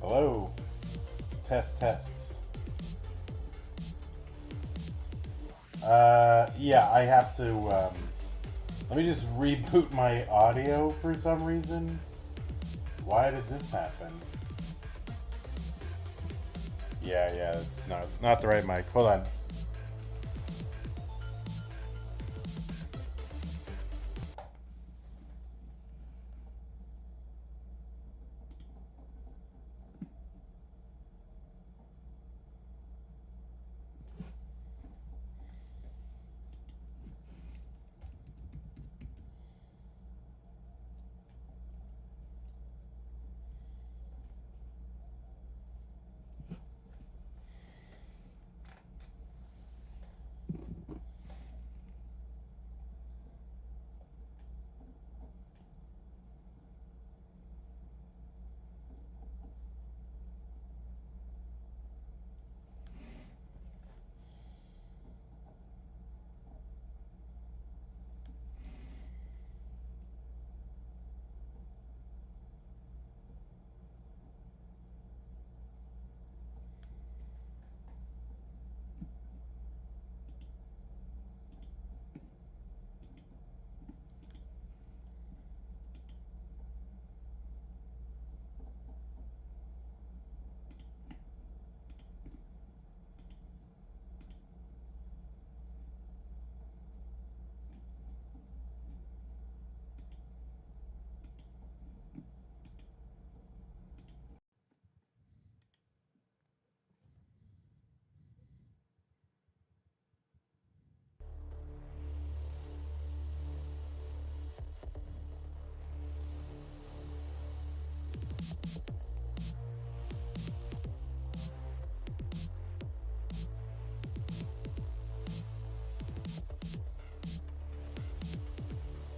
Hello. Tests. Yeah, I have to, let me just reboot my audio for some reason. Why did this happen? Yeah, it's not the right mic. Hold on.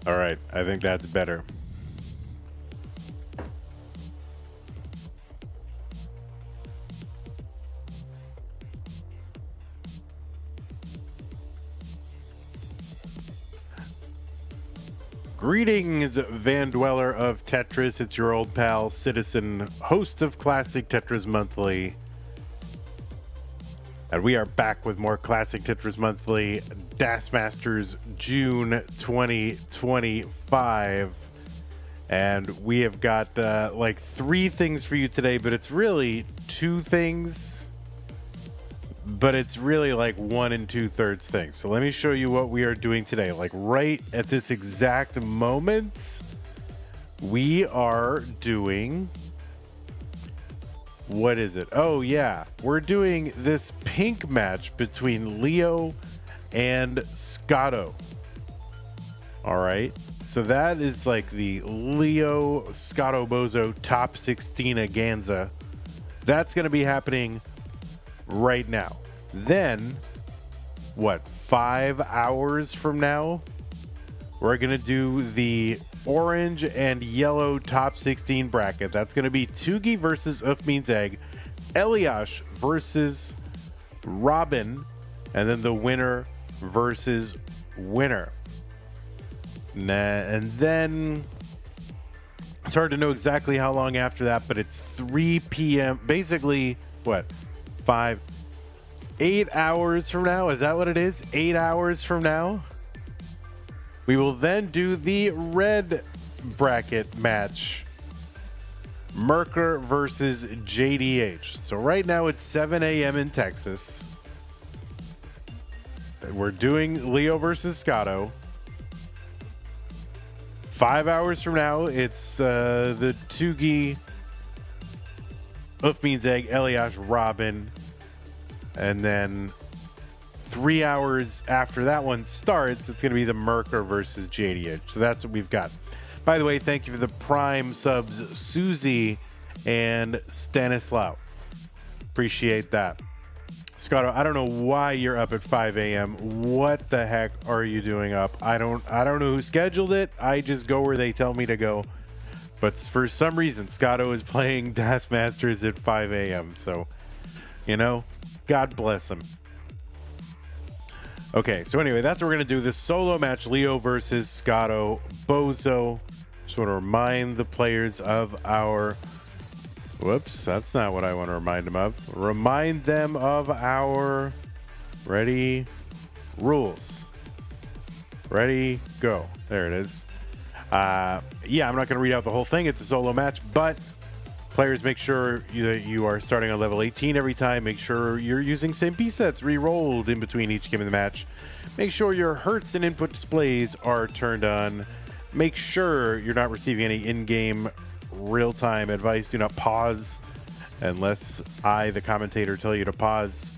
All right, I think that's better. Greetings, Van Dweller of Tetris. It's your old pal, Citizen, host of Classic Tetris Monthly. And we are back with more Classic Tetris Monthly, Das Masters June 2025. And we have got like 3 things for you today, but it's really 2 things. But it's really like 1 2/3 things. So let me show you what we are doing today. Like right at this exact moment, we are doing... What is it? Oh, yeah. We're doing this pink match between Leo and SCOTTO. All right. So that is like the Leo SCOTTO Bozo top 16 Aganza. That's going to be happening right now. Then, what, 5 hours from now, we're going to do the orange and yellow top 16 bracket. That's going to be Tugi versus Ufmeans Egg, Eliash versus Robin, and then the winner versus winner. And then it's hard to know exactly how long after that, but it's 3 p.m. Basically, what, 8 hours from now? Is that what it is? 8 hours from now? We will then do the red bracket match. Merker versus JDH. So right now it's 7 a.m. in Texas. We're doing Leo versus SCOTTO. 5 hours from now, it's the Tugi, Ufmeans Egg, Eliash, Robin. And then 3 hours after that one starts, it's going to be the Merker versus JDH. So that's what we've got. By the way, thank you for the Prime subs, Susie and Stanislaw. Appreciate that. SCOTTO, I don't know why you're up at 5 a.m. What the heck are you doing up? I don't know who scheduled it. I just go where they tell me to go. But for some reason, SCOTTO is playing Das Masters at 5 a.m. So, you know, God bless him. Okay, so anyway, that's what we're going to do. This solo match, Leo versus SCOTTO Bozo. Just want to remind the players of our Whoops, that's not what I want to remind them of. Remind them of our ready rules. Ready, go. There it is. Yeah, I'm not going to read out the whole thing. It's a solo match, but players, make sure that you are starting on level 18 every time. Make sure you're using same piece sets re-rolled in between each game of the match. Make sure your hertz and input displays are turned on. Make sure you're not receiving any in-game real-time advice. Do not pause unless I, the commentator, tell you to pause.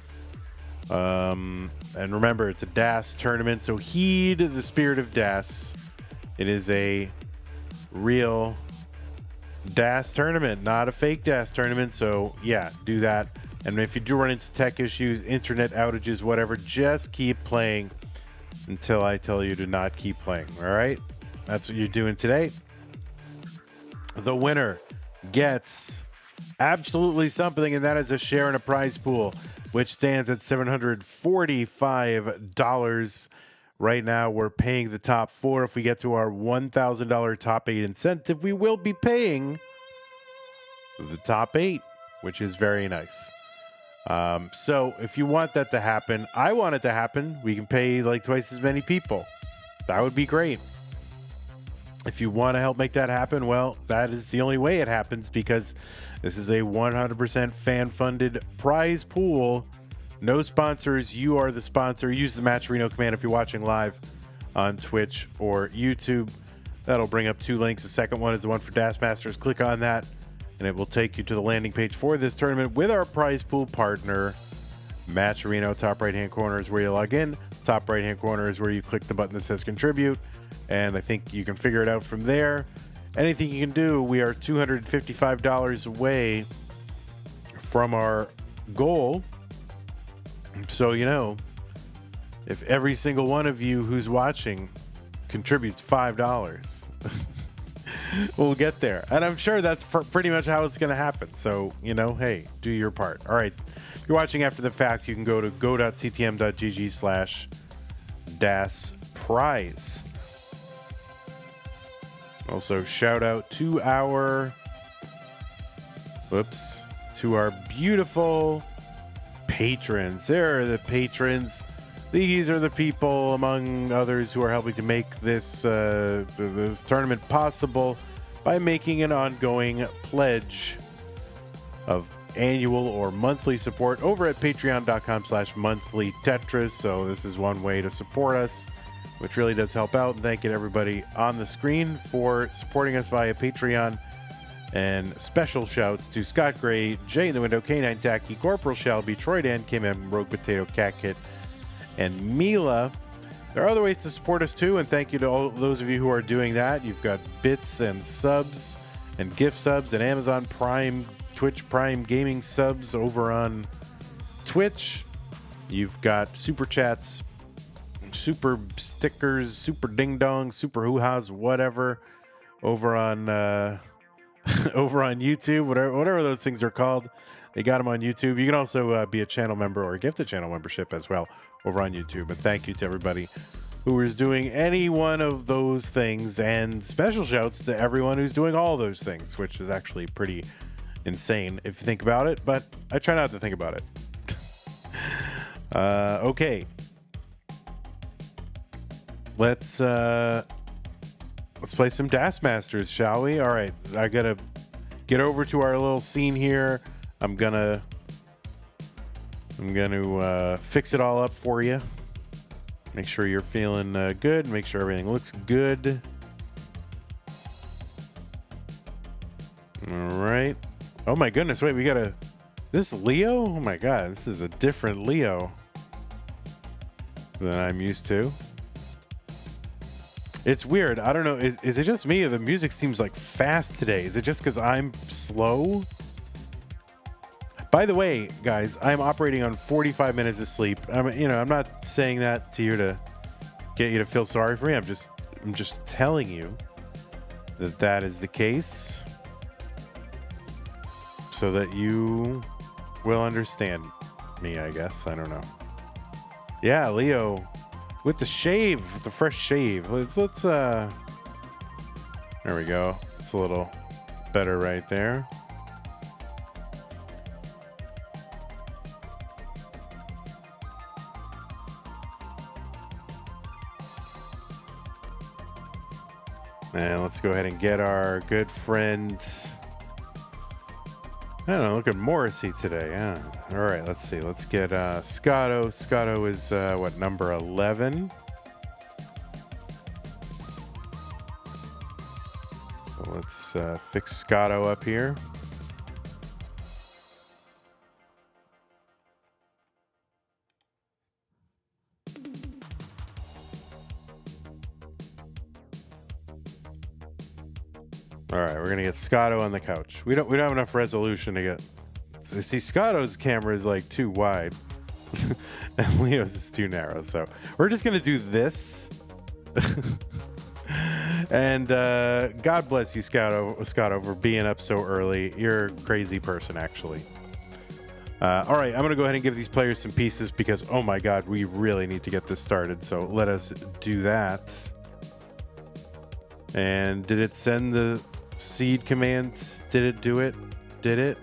And remember, it's a DAS tournament, so heed the spirit of DAS. It is a real DAS tournament, not a fake DAS tournament. So yeah, do that. And if you do run into tech issues, internet outages, whatever, just keep playing until I tell you to not keep playing. All right, that's what you're doing today. The winner gets absolutely something, and that is a share in a prize pool, which stands at $745. Right now, we're paying the top 4. If we get to our $1,000 top 8 incentive, we will be paying the top 8, which is very nice. So if you want that to happen, I want it to happen. We can pay like twice as many people. That would be great. If you want to help make that happen, well, that is the only way it happens, because this is a 100% fan-funded prize pool. No sponsors. You are the sponsor. Use the Matcherino command if you're watching live on Twitch or YouTube. That'll bring up 2 links. The second one is the one for DAS Masters. Click on that, and it will take you to the landing page for this tournament with our prize pool partner, Matcherino. Top right-hand corner is where you log in. Top right-hand corner is where you click the button that says contribute, and I think you can figure it out from there. Anything you can do. We are $255 away from our goal. So, you know, if every single one of you who's watching contributes $5, we'll get there. And I'm sure that's pretty much how it's going to happen. So, you know, hey, do your part. All right. If you're watching after the fact, you can go to go.ctm.gg/DAS prize. Also, shout out to our beautiful patrons. There are the patrons. These are the people, among others, who are helping to make this this tournament possible by making an ongoing pledge of annual or monthly support over at patreon.com/monthly Tetris. So this is one way to support us, which really does help out. And thank you to everybody on the screen for supporting us via Patreon. And special shouts to Scott Gray, Jay in the Window, K9 Tacky, Corporal Shelby, Troy Dan, Kim M, Rogue Potato, Cat Kit, and Mila. There are other ways to support us too, and thank you to all those of you who are doing that. You've got bits and subs and gift subs and Amazon Prime, Twitch Prime Gaming subs over on Twitch. You've got super chats, super stickers, super ding dong, super hoo-has, whatever, over on over on YouTube, whatever those things are called. They got them on YouTube. You can also be a channel member or gift a channel membership as well over on YouTube. And thank you to everybody who is doing any one of those things, and special shouts to everyone who's doing all those things, which is actually pretty insane if you think about it, but I try not to think about it. Okay. Let's play some DAS Masters, shall we? All right, I gotta get over to our little scene here. I'm gonna fix it all up for you. Make sure you're feeling good. Make sure everything looks good. All right. Oh my goodness! Wait, we got this Leo? Oh my god, this is a different Leo than I'm used to. It's weird. I don't know. Is it just me, or the music seems like fast today? Is it just because I'm slow? By the way, guys, I'm operating on 45 minutes of sleep. I'm not saying that to you to get you to feel sorry for me. I'm just telling you that is the case, so that you will understand me, I guess. I don't know. Yeah, Leo. With the shave, with the fresh shave. Let's there we go. It's a little better right there. And let's go ahead and get our good friend. I don't know, look at Morrissey today. Yeah. All right, let's see. Let's get SCOTTO. SCOTTO is what, number 11? So let's fix SCOTTO up here. All right, we're gonna get SCOTTO on the couch. We don't have enough resolution to get. See, SCOTTO's camera is like too wide, and Leo's is too narrow. So we're just gonna do this. And God bless you, SCOTTO, for being up so early. You're a crazy person, actually. All right, I'm gonna go ahead and give these players some pieces because, oh my God, we really need to get this started. So let us do that. And did it send the seed command? Did it do it? Did it?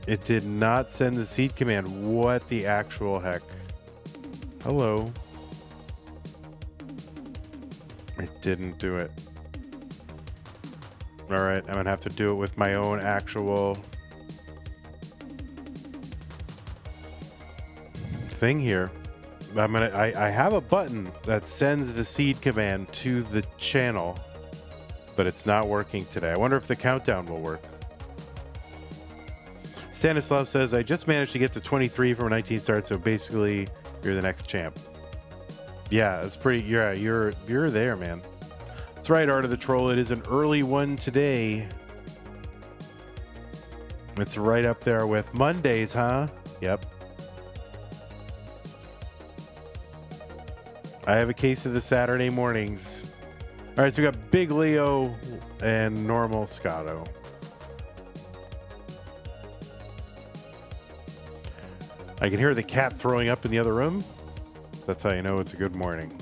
It did not send the seed command. What the actual heck? Hello. It didn't do it. All right, I'm gonna have to do it with my own actual thing here. I have a button that sends the seed command to the channel, but it's not working today. I wonder if the countdown will work. Stanislav says, I just managed to get to 23 from a 19 start, so basically you're the next champ. Yeah, it's pretty. Yeah, you're there, man. That's right, Art of the Troll. It is an early one today. It's right up there with Mondays, huh? Yep. I have a case of the Saturday mornings. All right, so we got Big Leo and normal SCOTTO. I can hear the cat throwing up in the other room. That's how you know it's a good morning.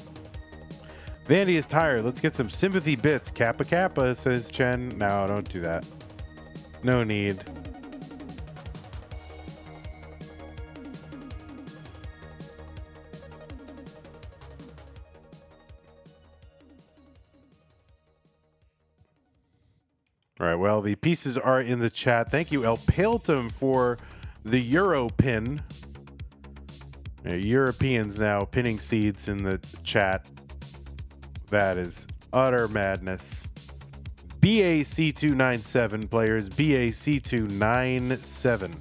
Vandy is tired. Let's get some sympathy bits. Kappa Kappa, says Chen. No, don't do that. No need. All right, well, the pieces are in the chat. Thank you, El Paltum, for the Euro pin. Europeans now pinning seeds in the chat. That is utter madness. BAC297 players, BAC297.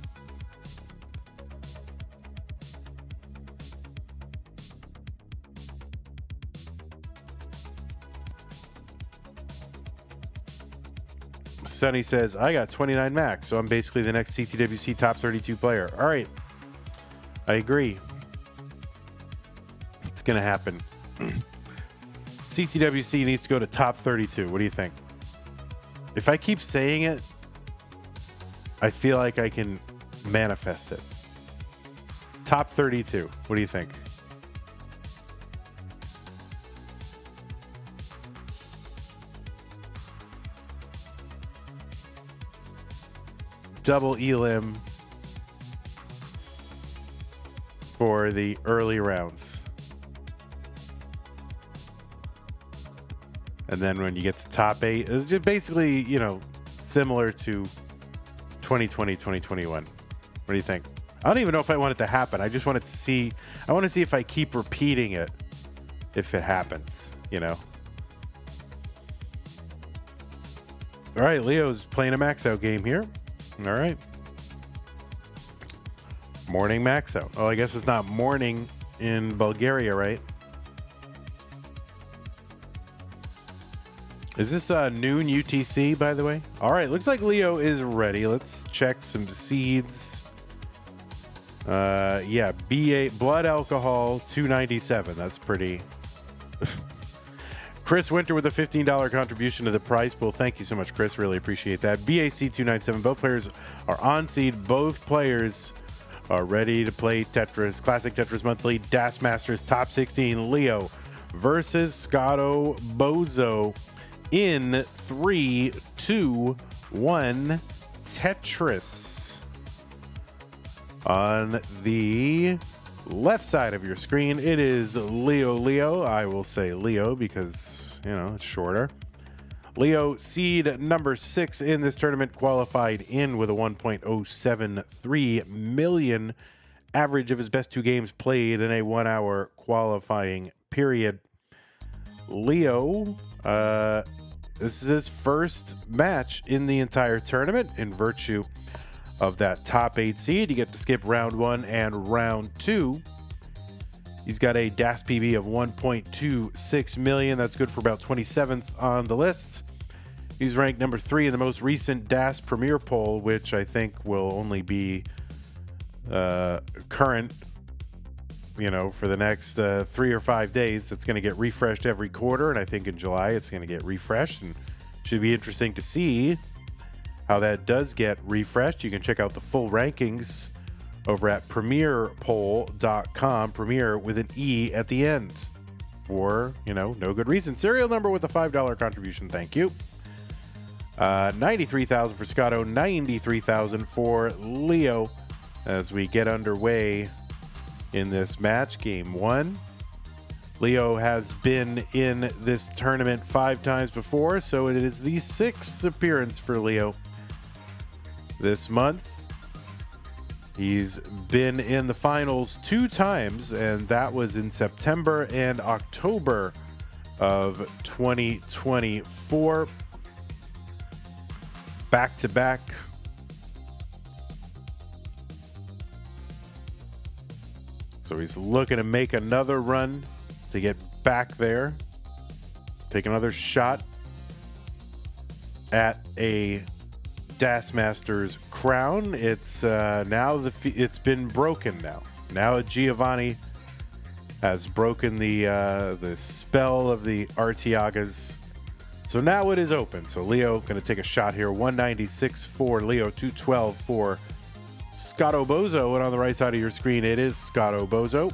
Sonny says, I got 29 max, so I'm basically the next CTWC top 32 player. All right. I agree. It's going to happen. CTWC needs to go to top 32. What do you think? If I keep saying it, I feel like I can manifest it. Top 32. What do you think? Double elim for the early rounds. And then when you get to top 8, it's just basically, you know, similar to 2020, 2021. What do you think? I don't even know if I want it to happen. I just wanted to see, I want to see if I keep repeating it, if it happens, you know? All right, Leo's playing a max out game here. All right. Morning max out. Oh, I guess it's not morning in Bulgaria, right? Is this noon UTC, by the way? All right, looks like Leo is ready. Let's check some seeds. Yeah, BA blood alcohol 297. That's pretty. Chris Winter with a $15 contribution to the prize pool. Thank you so much, Chris. Really appreciate that. BAC 297. Both players are on seed. Both players are ready to play Tetris. Classic Tetris Monthly. Das Masters Top 16. Leo versus SCOTTO Bozo in 3, 2, 1. Tetris. On the left side of your screen, it is LIOLIO. I will say Leo because, you know, it's shorter. Leo, seed number 6 in this tournament, qualified in with a 1.073 million average of his best 2 games played in a 1-hour qualifying period. Leo, this is his first match in the entire tournament. In virtue of that top 8 seed, you get to skip round 1 and round 2. He's got a DAS PB of 1.26 million. That's good for about 27th on the list. He's ranked number 3 in the most recent DAS Premier poll, which I think will only be current, you know, for the next 3 or 5 days. It's going to get refreshed every quarter, and I think in July it's going to get refreshed, and should be interesting to see how that does get refreshed. You can check out the full rankings over at premierpoll.com, Premier with an E at the end, for, you know, no good reason. Serial number with a $5 contribution, thank you. 93,000 for SCOTTO, 93,000 for Leo as we get underway in this match, game 1. Leo has been in this tournament 5 times before, so it is the 6th appearance for Leo this month. He's been in the finals 2 times, and that was in September and October of 2024. Back-to-back. So he's looking to make another run to get back there. Take another shot at a DAS Masters crown. It's now it's been broken now. Now Giovanni has broken the spell of the Artiagas. So now it is open. So Leo going to take a shot here. 196 for Leo, 212 for SCOTTO Bozo. And on the right side of your screen, it is SCOTTO Bozo.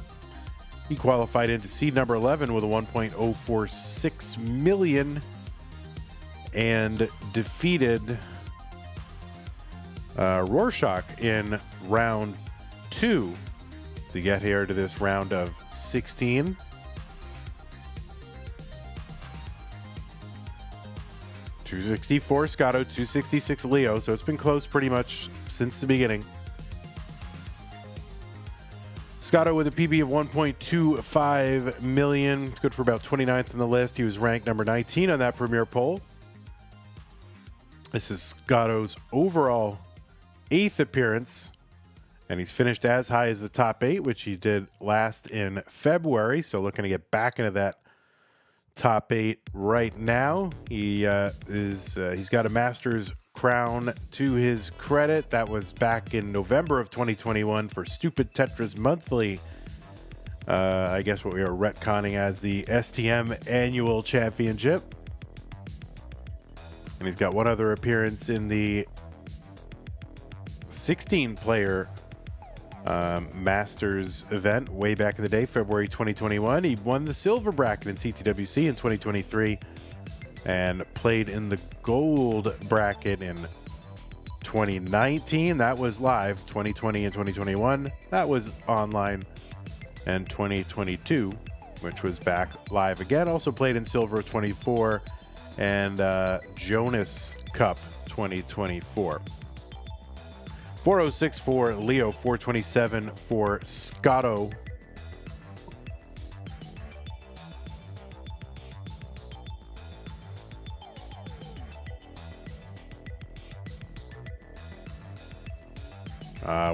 He qualified into seed number 11 with a 1.046 million and defeated Rorschach in round 2 to get here to this round of 16. $264 SCOTTO, 266 Leo, so it's been close pretty much since the beginning. SCOTTO with a PB of 1.25 million. It's good for about 29th in the list. He was ranked number 19 on that Premier poll. This is SCOTTO's overall 8th appearance, and he's finished as high as the top 8, which he did last in February. So looking to get back into that top 8 right now. He's got a Masters crown to his credit. That was back in November of 2021 for Stupid Tetris Monthly. I guess what we are retconning as the STM Annual Championship. And he's got one other appearance in the 16-player Masters event way back in the day, February 2021. He won the silver bracket in CTWC in 2023 and played in the gold bracket in 2019. That was live. 2020 and 2021, that was online. And 2022, which was back live again, also played in silver 24 and Jonas Cup 2024. 406 for Leo, 427 for SCOTTO.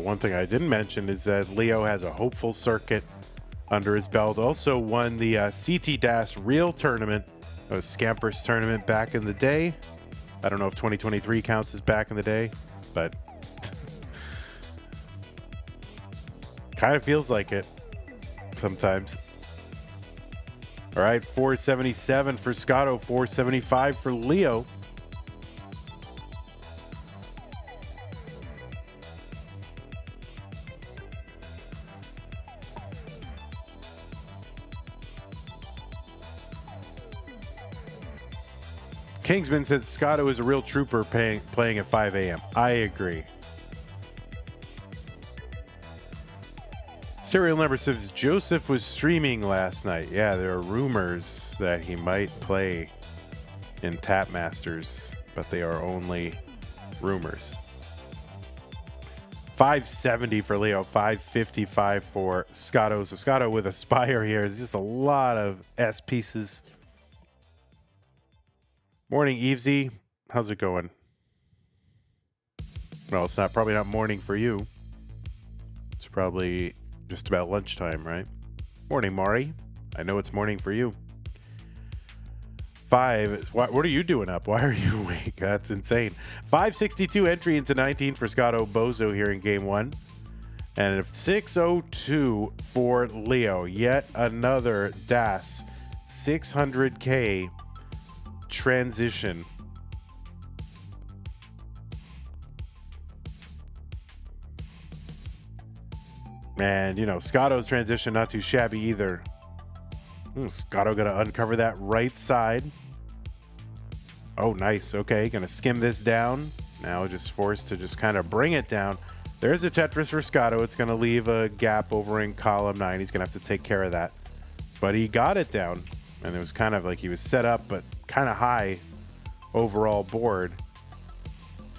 One thing I didn't mention is that Leo has a hopeful circuit under his belt. Also won the CT DAS Real Tournament, a Scampers tournament back in the day. I don't know if 2023 counts as back in the day, but kind of feels like it sometimes. All right, 477 for SCOTTO, 475 for Leo. Kingsman said SCOTTO is a real trooper playing at 5 a.m. I agree. Serial number says Joseph was streaming last night. Yeah, there are rumors that he might play in Tap Masters, but they are only rumors. 570 for Leo, 555 for Scotto. So Scotto with a Spire here. It's just a lot of S pieces. Morning, Evesy. How's it going? Well, it's not probably not morning for you. It's probably just about lunchtime, right? Morning, Mari. I know it's morning for you. 5. What are you doing up? Why are you awake? That's insane. 562 entry into 19 for Scotto Bozo here in game 1. And 602 for Leo. Yet another DAS 600K transition. And, you know, Scotto's transition not too shabby either. Scotto going to uncover that right side. Oh, nice. Okay, going to skim this down. Now just forced to just kind of bring it down. There's a Tetris for Scotto. It's going to leave a gap over in column 9. He's going to have to take care of that. But he got it down. And it was kind of like he was set up, but kind of high overall board.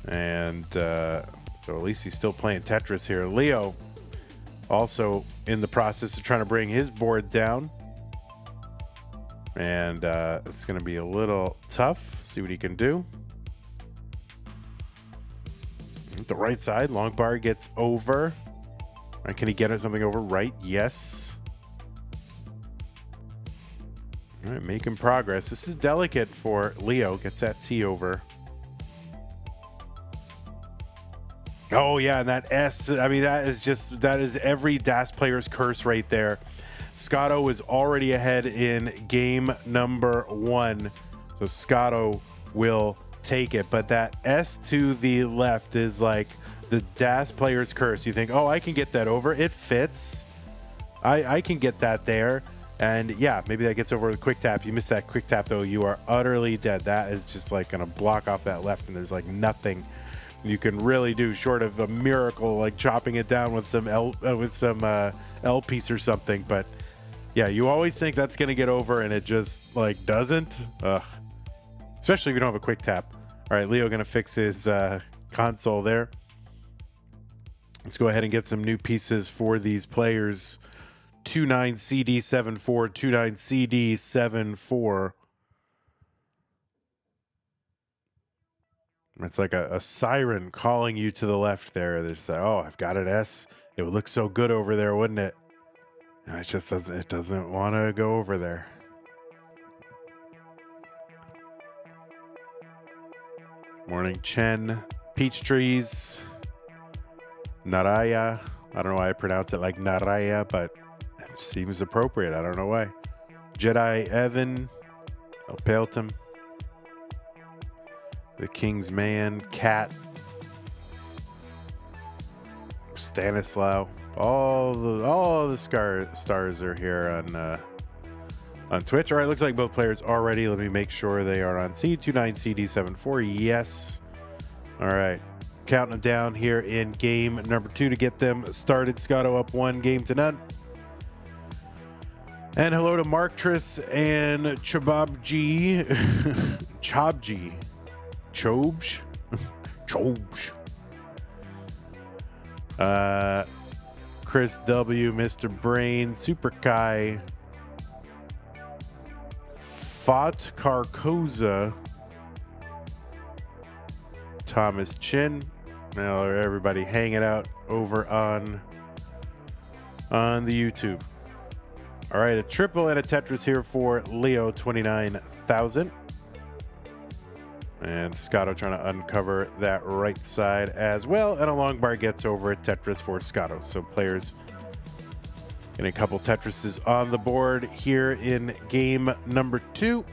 And so at least he's still playing Tetris here. Leo also in the process of trying to bring his board down. And it's going to be a little tough. See what he can do. The right side, long bar gets over. Right, can he get something over right? Yes. All right, making progress. This is delicate for Leo. Gets that T over. Oh, yeah, and that S. I mean, that is every DAS player's curse right there. Scotto is already ahead in game number 1. So Scotto will take it. But that S to the left is like the DAS player's curse. You think, oh, I can get that over. It fits. I can get that there. And yeah, maybe that gets over with a quick tap. You miss that quick tap, though. You are utterly dead. That is just like going to block off that left. And there's like nothing you can really do short of a miracle, like chopping it down with some L piece or something. But yeah, you always think that's going to get over, and it just like doesn't. Ugh. Especially if you don't have a quick tap. All right, Leo going to fix his console there. Let's go ahead and get some new pieces for these players. 29CD74, 29CD74. It's like a siren calling you to the left there. There's like, oh, I've got an S. It would look so good over there, wouldn't it? And it just doesn't. It doesn't want to go over there. Morning, Chen. Peach trees. Naraya. I don't know why I pronounce it like Naraya, but it seems appropriate. I don't know why. Jedi Evan. Pelton. The King's Man, Cat, Stanislaw, all the stars are here on Twitch. All right, looks like both players are ready. Let me make sure they are on C29CD74. Yes. All right, counting them down here in game number 2 to get them started. Scotto up 1 game to none. And hello to Marktris and Chababji. Chabji. Chobj. Chris W, Mr. Brain, Super Kai, Fat Carcosa, Thomas Chin. Now everybody hanging out over on the YouTube. All right, a triple and a Tetris here for Leo, 29,000. And Scotto trying to uncover that right side as well. And a long bar gets over a Tetris for Scotto. So players getting a couple Tetrises on the board here in game number 2.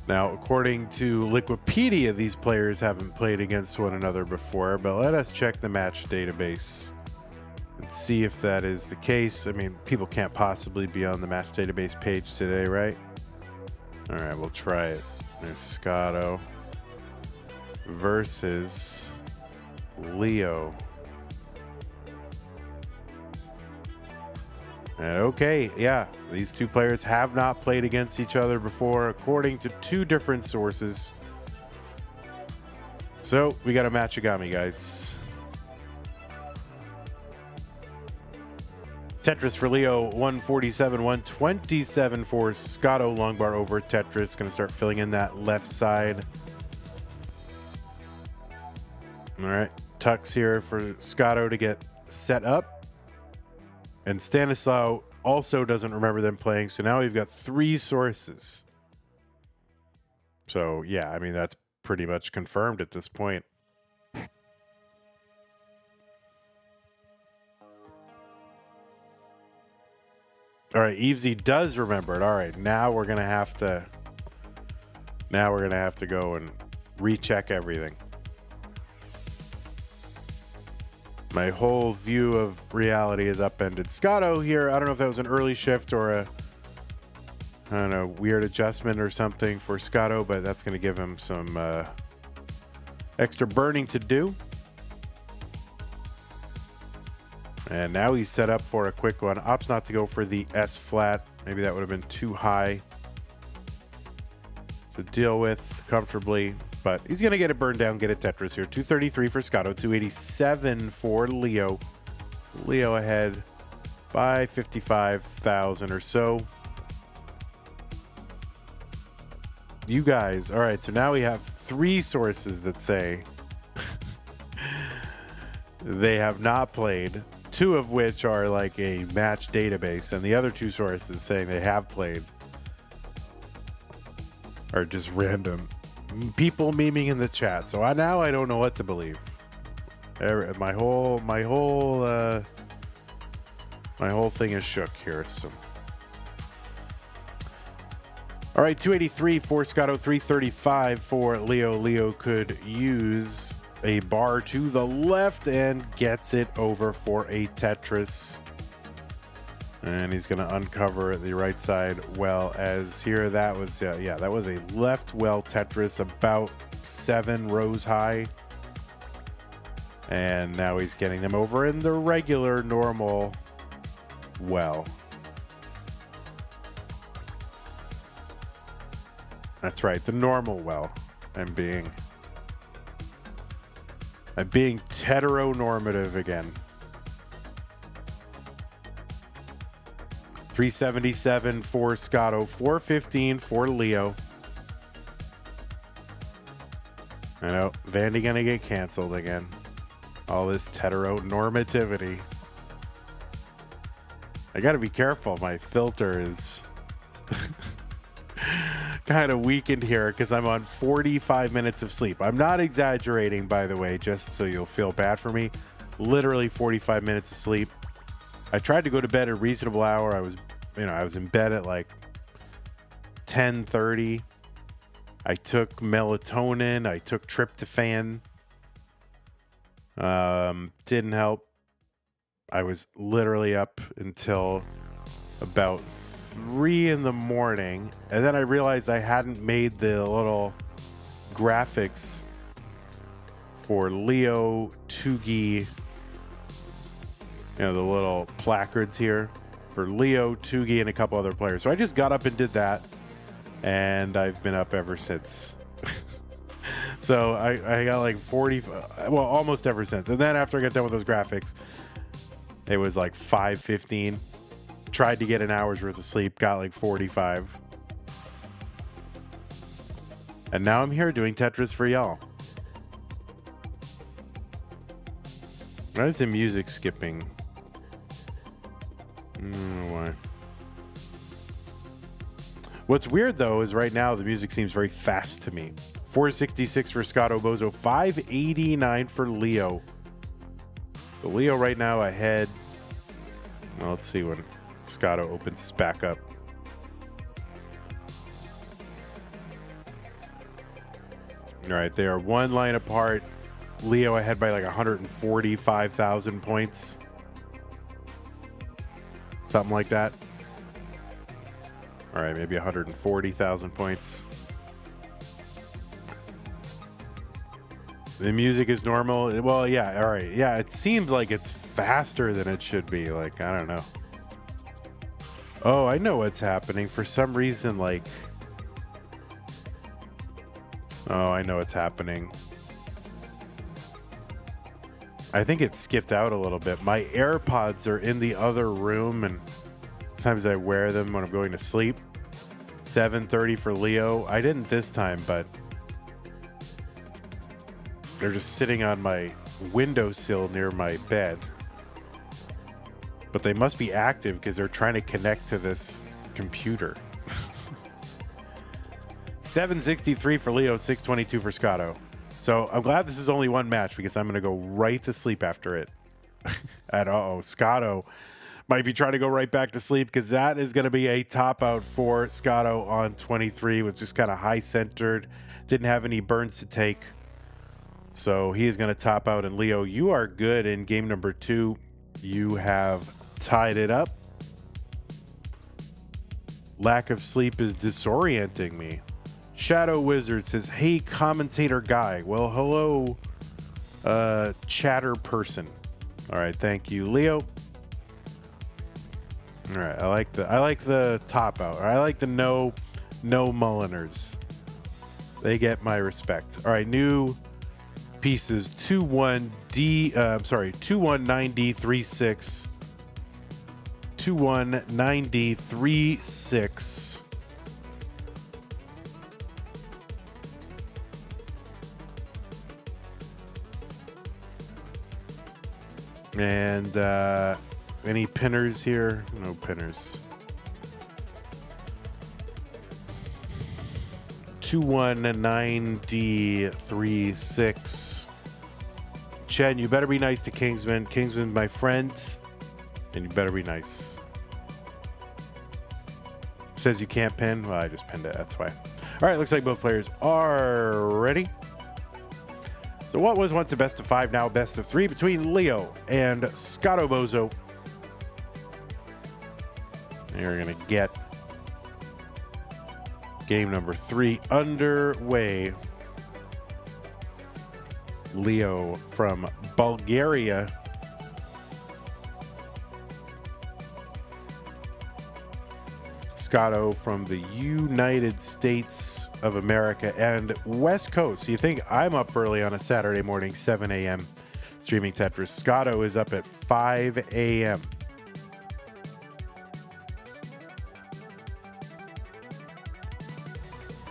Now, according to Liquipedia, these players haven't played against one another before, but let us check the match database and Let's see if that is the case. I mean, people can't possibly be on the match database page today, right? All right, we'll try it. There's SCOTTO versus Leo. And okay, yeah, these two players have not played against each other before, according to two different sources. So we got a Machigami, guys. Tetris for Leo, 147, 127 for SCOTTO. Long bar over Tetris. Going to start filling in that left side. All right. Tucks here for SCOTTO to get set up. And Stanislaw also doesn't remember them playing. So now we've got three sources. So, yeah, I mean, that's pretty much confirmed at this point. All right, Evesy does remember it. All right, now we're gonna have to go and recheck everything. My whole view of reality is upended. SCOTTO here, I don't know if that was an early shift or a, I don't know, weird adjustment or something for SCOTTO, but that's gonna give him some extra burning to do. And now he's set up for a quick one. Opts not to go for the S flat. Maybe that would have been too high to deal with comfortably. But he's going to get it burned down, get a Tetris here. 233 for SCOTTO, 287 for Leo. Leo ahead by 55,000 or so. You guys. All right, so now we have three sources that say they have not played. Two of which are like a match database, and the other two sources saying they have played are just random people memeing in the chat. So now I don't know what to believe. My whole thing is shook here. So, all right, 283 for SCOTTO, 335 for Leo. Leo could use a bar to the left and gets it over for a Tetris. And he's going to uncover the right side well as here. That was, yeah, that was a left well Tetris about 7 rows high. And now he's getting them over in the regular normal well. That's right, the normal well. I'm being heteronormative again. 377 for SCOTTO, 415 for Leo. I know, Vandy gonna get canceled again. All this heteronormativity. I gotta be careful, my filter is kind of weakened here because I'm on 45 minutes of sleep. I'm not exaggerating, by the way, just so you'll feel bad for me. Literally 45 minutes of sleep. I tried to go to bed at a reasonable hour. I was in bed at like 10:30. I took melatonin. I took tryptophan. Didn't help. I was literally up until about 3 in the morning, and then I realized I hadn't made the little graphics for Leo, Tugi, the little placards here for Leo, Tugi, and a couple other players. So I just got up and did that, and I've been up ever since. So I got like 40, well, almost ever since. And then after I got done with those graphics, it was like 5:15. Tried to get an hour's worth of sleep, got like 45. And now I'm here doing Tetris for y'all. Why is the music skipping? I don't know why. What's weird though is right now the music seems very fast to me. 466 for SCOTTO Bozo, 589 for Leo. So Leo right now ahead. Well, let's see when SCOTTO opens his back up. All right, they are one line apart. Leo ahead by like 145,000 points. something like that. All right, maybe 140,000 points. The music is normal. Well, yeah, all right. Yeah, it seems like it's faster than it should be. Like, I don't know. Oh, I know what's happening. For some reason, like... Oh, I know what's happening. I think it skipped out a little bit. My AirPods are in the other room, and sometimes I wear them when I'm going to sleep. 7:30 for Leo. I didn't this time, but they're just sitting on my windowsill near my bed. But they must be active because they're trying to connect to this computer. 763 for Leo, 622 for Scotto. So I'm glad this is only one match because I'm going to go right to sleep after it. And Scotto might be trying to go right back to sleep because that is going to be a top out for Scotto on 23. Was just kind of high centered, didn't have any burns to take. So he is going to top out. And Leo, you are good in game number 2. You have tied it up. Lack of sleep is disorienting me. Shadow Wizard says, hey, commentator guy. Well, hello, chatter person. All right, thank you, Leo. All right, I like the top out. I like the no Mulliners. They get my respect. All right, new pieces. 219D36. 219D36. And any pinners here? No pinners. 219D36. Chen, you better be nice to Kingsman. Kingsman's my friend, and you better be nice. Says you can't pin. Well, I just pinned it. That's why. All right, looks like both players are ready. So what was once a best of 5, now a best of 3 between Leo and Scotto Bozo. You're going to get game number 3 underway. Leo from Bulgaria. Scotto from the United States of America and West Coast. So you think I'm up early on a Saturday morning, 7 a.m. streaming Tetris. Scotto is up at 5 a.m.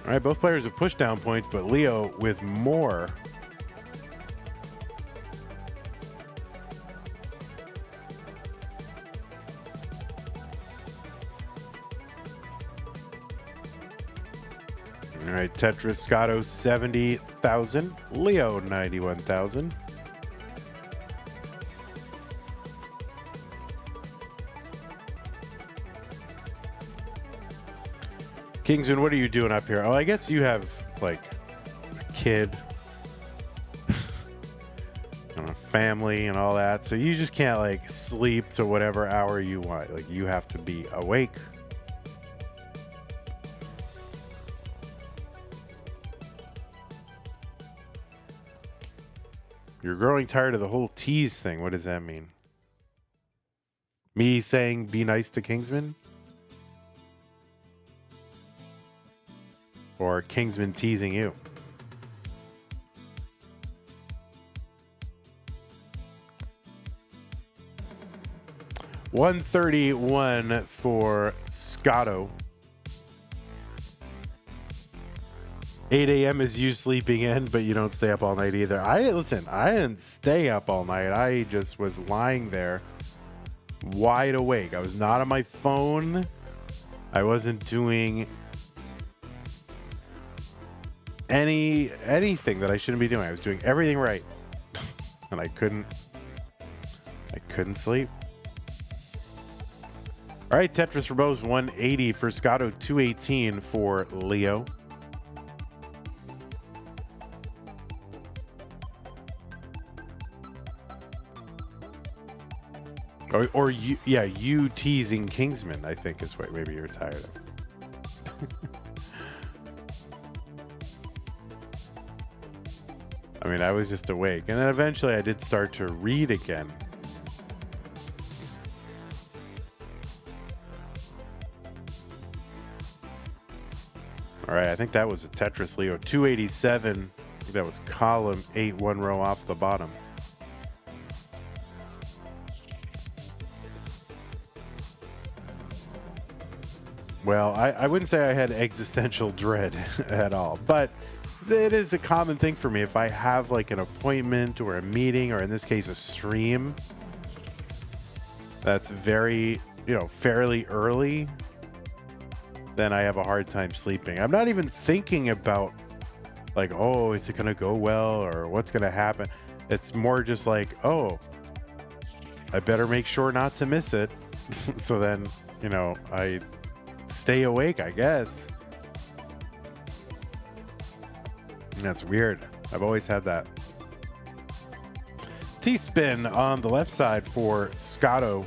All right, both players have pushed down points, but Leo with more. All right, Tetris, Scotto, 70,000. Leo, 91,000. Kingsman, what are you doing up here? Oh, I guess you have, like, a kid. And a family and all that. So you just can't, like, sleep to whatever hour you want. Like, you have to be awake. You're growing tired of the whole tease thing. What does that mean? Me saying be nice to Kingsman? Or Kingsman teasing you? $131 for Scotto. 8 a.m. is you sleeping in, but you don't stay up all night either. I didn't stay up all night. I just was lying there wide awake. I was not on my phone. I wasn't doing anything that I shouldn't be doing. I was doing everything right. And I couldn't sleep. All right, Tetris for both, 180 for Scotto, 218 for Leo. Or you, yeah, you teasing Kingsman, I think is what maybe you're tired of. I mean, I was just awake. And then eventually I did start to read again. All right, I think that was a Tetris, Leo. 287. I think that was column 8, one row off the bottom. Well, I wouldn't say I had existential dread at all, but it is a common thing for me. If I have like an appointment or a meeting, or in this case, a stream that's very, fairly early, then I have a hard time sleeping. I'm not even thinking about like, oh, is it going to go well or what's going to happen? It's more just like, oh, I better make sure not to miss it. So then, I stay awake, I guess. That's weird. I've always had that. T-spin on the left side for SCOTTO.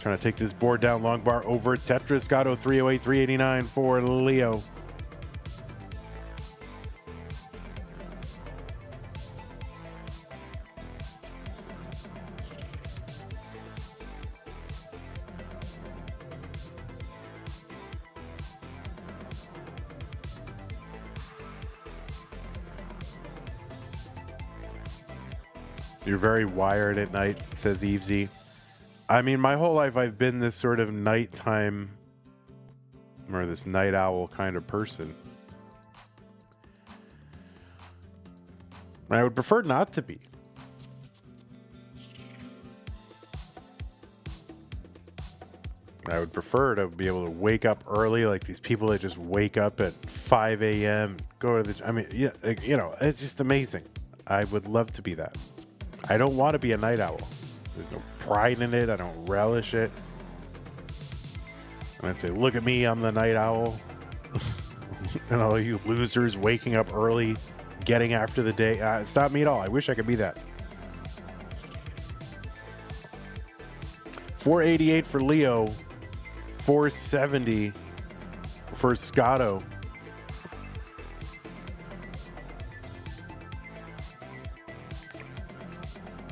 Trying to take this board down. Long bar over Tetris. SCOTTO 308, 389 for Leo. You're very wired at night, says Evesy. I mean, my whole life I've been this sort of nighttime or this night owl kind of person. I would prefer not to be. I would prefer to be able to wake up early, like these people that just wake up at 5 a.m., go to the... I mean, yeah, it's just amazing. I would love to be that. I don't want to be a night owl. There's no pride in it. I don't relish it. And I'd say, look at me, I'm the night owl. And all you losers waking up early, getting after the day. It's not me at all. I wish I could be that. 488 for Leo. 470 for SCOTTO.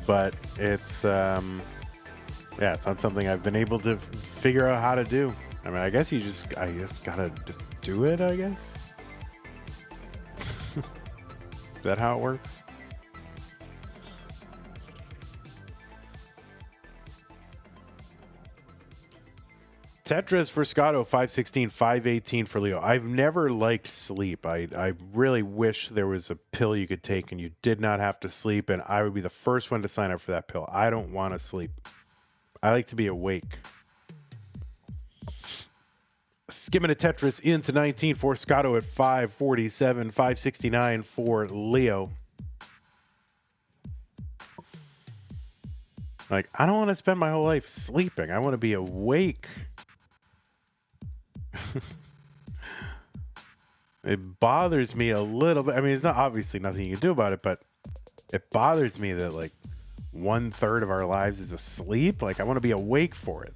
But it's, it's not something I've been able to figure out how to do. I mean, I guess gotta just do it, I guess. Is that how it works? Tetris for SCOTTO, 516, 518 for Leo. I've never liked sleep. I really wish there was a pill you could take and you did not have to sleep, and I would be the first one to sign up for that pill. I don't want to sleep. I like to be awake. Skimming a Tetris into 19 for SCOTTO at 547, 569 for Leo. Like, I don't want to spend my whole life sleeping. I want to be awake. It bothers me a little bit. I mean, it's not obviously nothing you can do about it, but it bothers me that like 1/3 of our lives is asleep. Like, I want to be awake for it,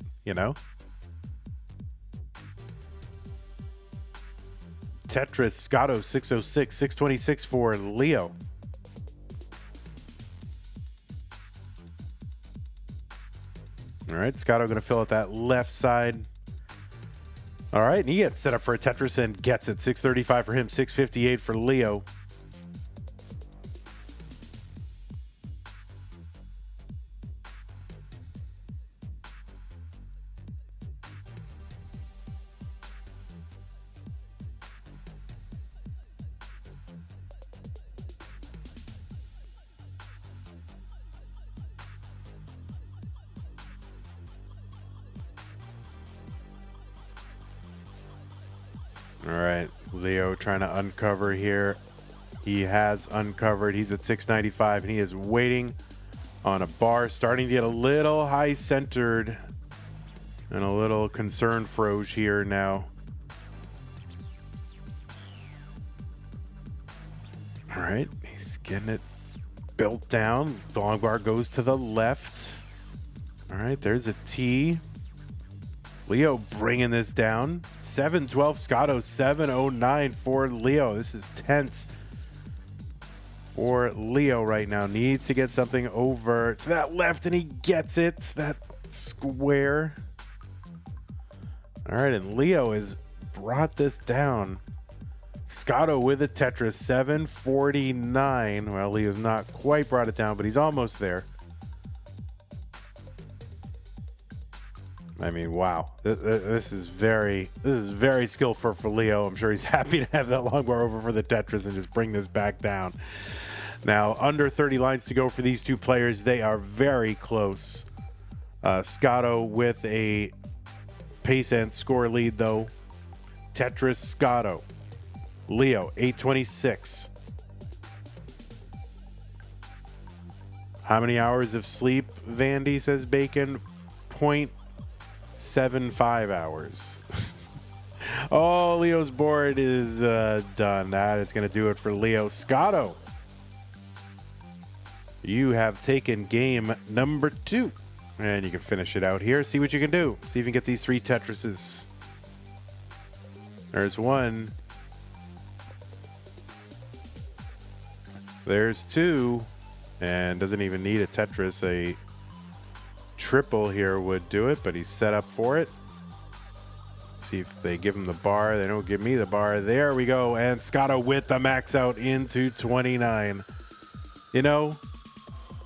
Tetris, SCOTTO 606, 626 for Leo. All right, SCOTTO going to fill out that left side. All right, and he gets set up for a Tetris and gets it. 635 for him, 658 for Leo. All right, Leo trying to uncover here. He has uncovered. He's at 695, and he is waiting on a bar, starting to get a little high-centered and a little concerned froge here now. All right, he's getting it built down. The long bar goes to the left. All right, there's a T. Leo bringing this down. 7-12 Scotto, 7-09 for Leo. This is tense for Leo right now. Needs to get something over to that left, and he gets it. That square. All right, and Leo has brought this down. Scotto with a Tetris, 7-49. Well, Leo's not quite brought it down, but he's almost there. I mean, wow. This is very skillful for Leo. I'm sure he's happy to have that long bar over for the Tetris and just bring this back down. Now, under 30 lines to go for these two players. They are very close. Scotto with a pace and score lead, though. Tetris, Scotto. Leo, 826. How many hours of sleep, Vandy, says Bacon? 0.75 hours. Oh, Leo's board is done. That is going to do it for Leo. Scotto, you have taken game number 2. And you can finish it out here. See what you can do. See if you can get these 3 Tetrises. There's 1. There's 2. And doesn't even need a Tetris. A triple here would do it, but he's set up for it. See if they give him the bar. They don't give me the bar. There we go. And Scotto with the max out into 29. You know,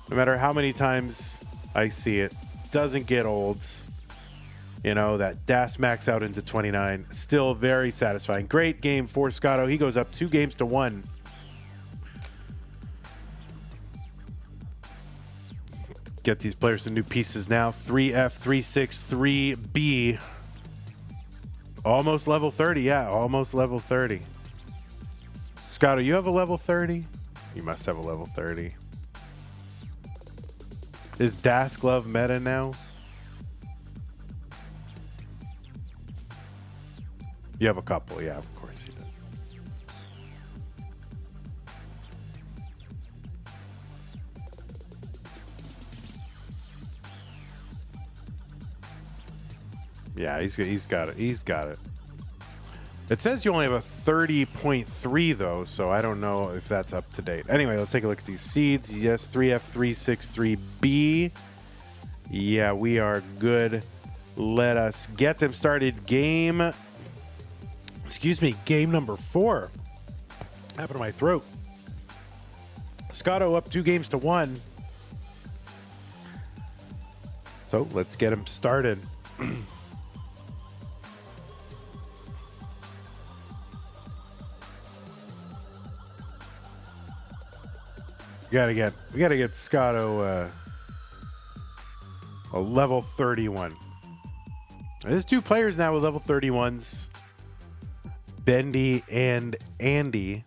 no matter how many times I see it, doesn't get old. You know, that DAS max out into 29. Still very satisfying. Great game for Scotto. He goes up 2-1. Get these players some new pieces now. 3F, 3-6, 3B. Almost level 30. Yeah, almost level 30. Scotto, you have a level 30? You must have a level 30. Is Das Glove meta now? You have a couple. Yeah, of course he does. Yeah, he's got it. He's got it. It says you only have a 30.3 though, so I don't know if that's up to date. Anyway, let's take a look at these seeds. Yes, 3F, 3-6, 3B. Yeah, we are good. Let us get them started. Game number 4. What happened to my throat? Scotto up 2-1. So let's get him started. We gotta get Scotto a level 31. There's 2 players now with level 31s. Bendy and Andy.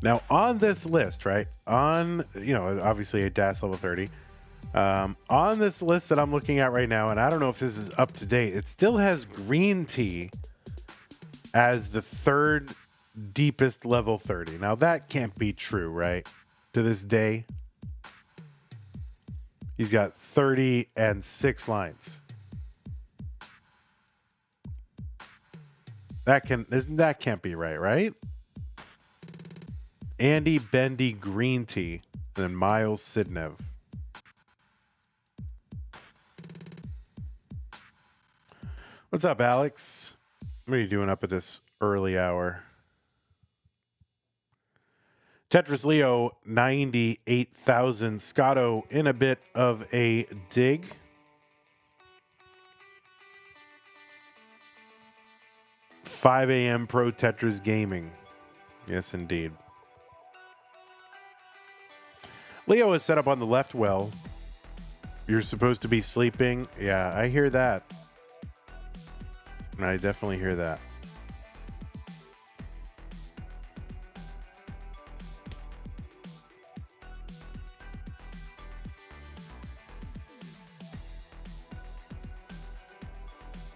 Now on this list, right? On, obviously a DAS level 30. On this list that I'm looking at right now, and I don't know if this is up to date, it still has Green Tea as the 3rd deepest level 30. Now that can't be true, right? To this day. He's got 30 and 6 lines. That can't be right? Andy Bendy Green Tea, and then Miles Sidnev. What's up, Alex? What are you doing up at this early hour? Tetris Leo, 98,000. Scotto in a bit of a dig. $5 a.m. Pro Tetris Gaming. Yes, indeed. Leo is set up on the left well. You're supposed to be sleeping. Yeah, I hear that. I definitely hear that.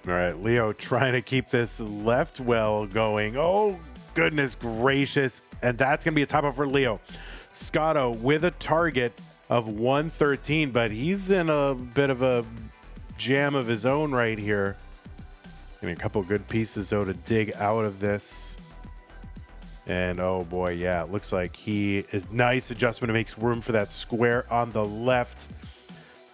All right, Leo trying to keep this left well going. Oh, goodness gracious. And that's going to be a top up for Leo. Scotto with a target of 113, but he's in a bit of a jam of his own right here. Getting a couple good pieces, though, to dig out of this. And, oh, boy, yeah, it looks like he is nice adjustment to make room for that square on the left.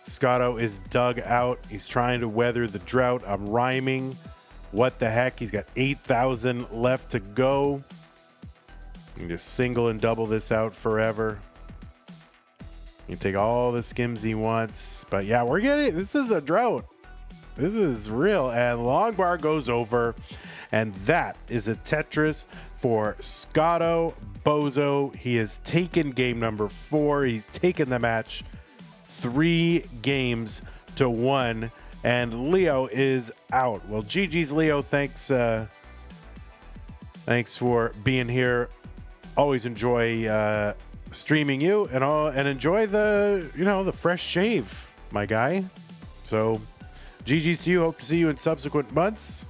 Scotto is dug out. He's trying to weather the drought. I'm rhyming. What the heck? He's got 8,000 left to go. You can just single and double this out forever. You can take all the skims he wants. But, yeah, we're getting... This is a drought. This is real. And long bar goes over. And that is a Tetris for Scotto Bozo. He has taken game number 4. He's taken the match 3 games to 1. And Leo is out. Well, GG's Leo. Thanks for being here. Always enjoy streaming you and enjoy the fresh shave, my guy. So GG's to you. Hope to see you in subsequent months.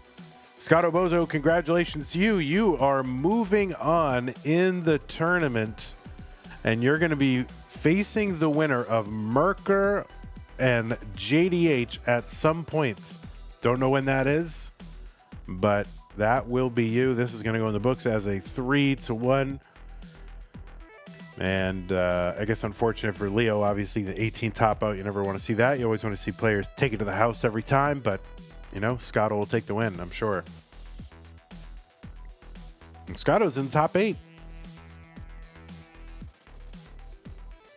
Scotto Bozo, congratulations to you. You are moving on in the tournament, and you're going to be facing the winner of Merker and JDH at some point. Don't know when that is, but that will be you. This is going to go in the books as a 3-1. And I guess unfortunate for Leo, obviously the 18 top out, you never want to see that. You always want to see players take it to the house every time, but Scotto will take the win, I'm sure. And Scotto's in the top 8.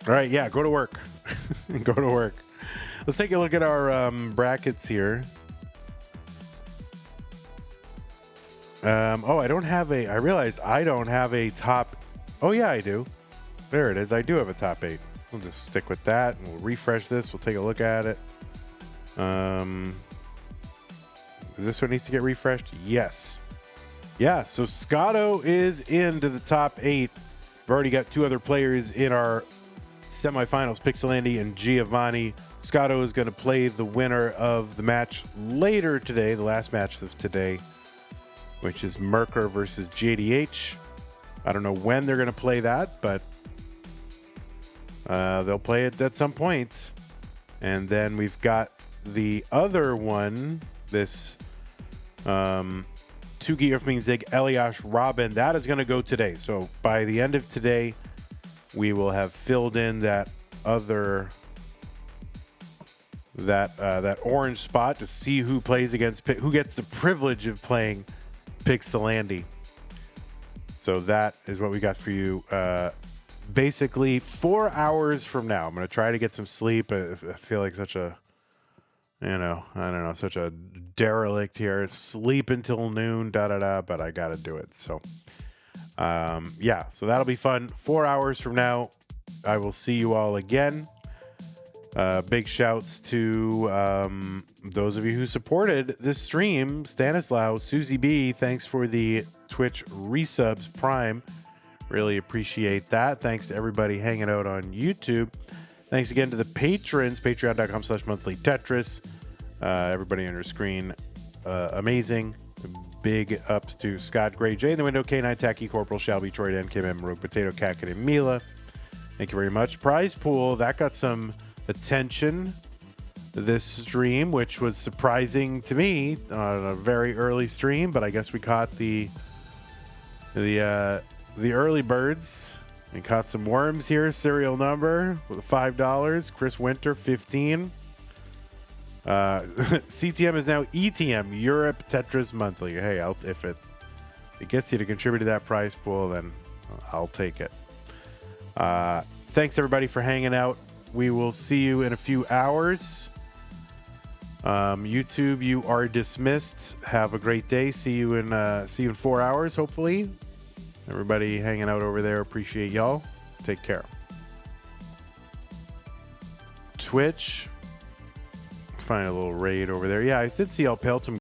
All right, yeah, go to work. Go to work. Let's take a look at our brackets here. I don't have I realized I don't have a top. Oh, yeah, I do. There it is. I do have a top 8. We'll just stick with that, and we'll refresh this. We'll take a look at it. Is this one needs to get refreshed? Yes. Yeah, so Scotto is into the top 8. We've already got 2 other players in our semifinals, Pixelandi and Giovanni. Scotto is going to play the winner of the match later today, the last match of today, which is Merker versus JDH. I don't know when they're going to play that, but they'll play it at some point. And then we've got the other one, this Tugi Zig Eliash Robin. That is going to go today. So by the end of today, we will have filled in that other that orange spot to see who plays against who gets the privilege of playing Pixelandi. So that is what we got for you. Basically 4 hours from now. I'm going to try to get some sleep. I feel like such a, such a derelict here. Sleep until noon, but I got to do it. So, so that'll be fun. 4 hours from now, I will see you all again. Big shouts to those of you who supported this stream. Stanislaw, Susie B, thanks for the Twitch resubs Prime. Really appreciate that. Thanks to everybody hanging out on YouTube. Thanks again to the patrons, patreon.com/monthly Tetris. Everybody on your screen, amazing. Big ups to Scott, Gray, J, The Window, K9, Tacky, Corporal, Shelby, Troy, Dan, Kim, M, Rogue, Potato, Kakin, and Mila. Thank you very much. Prize pool, that got some attention this stream, which was surprising to me on a very early stream, but I guess we caught the early birds and caught some worms here. Serial number with $5. Chris Winter, 15. CTM is now ETM, Europe Tetris Monthly. Hey, if it gets you to contribute to that prize pool, then I'll take it. Thanks everybody for hanging out. We will see you in a few hours. YouTube, you are dismissed. Have a great day. See you in 4 hours, hopefully. Everybody hanging out over there, appreciate y'all. Take care. Twitch, find a little raid over there. Yeah, I did see El Pelton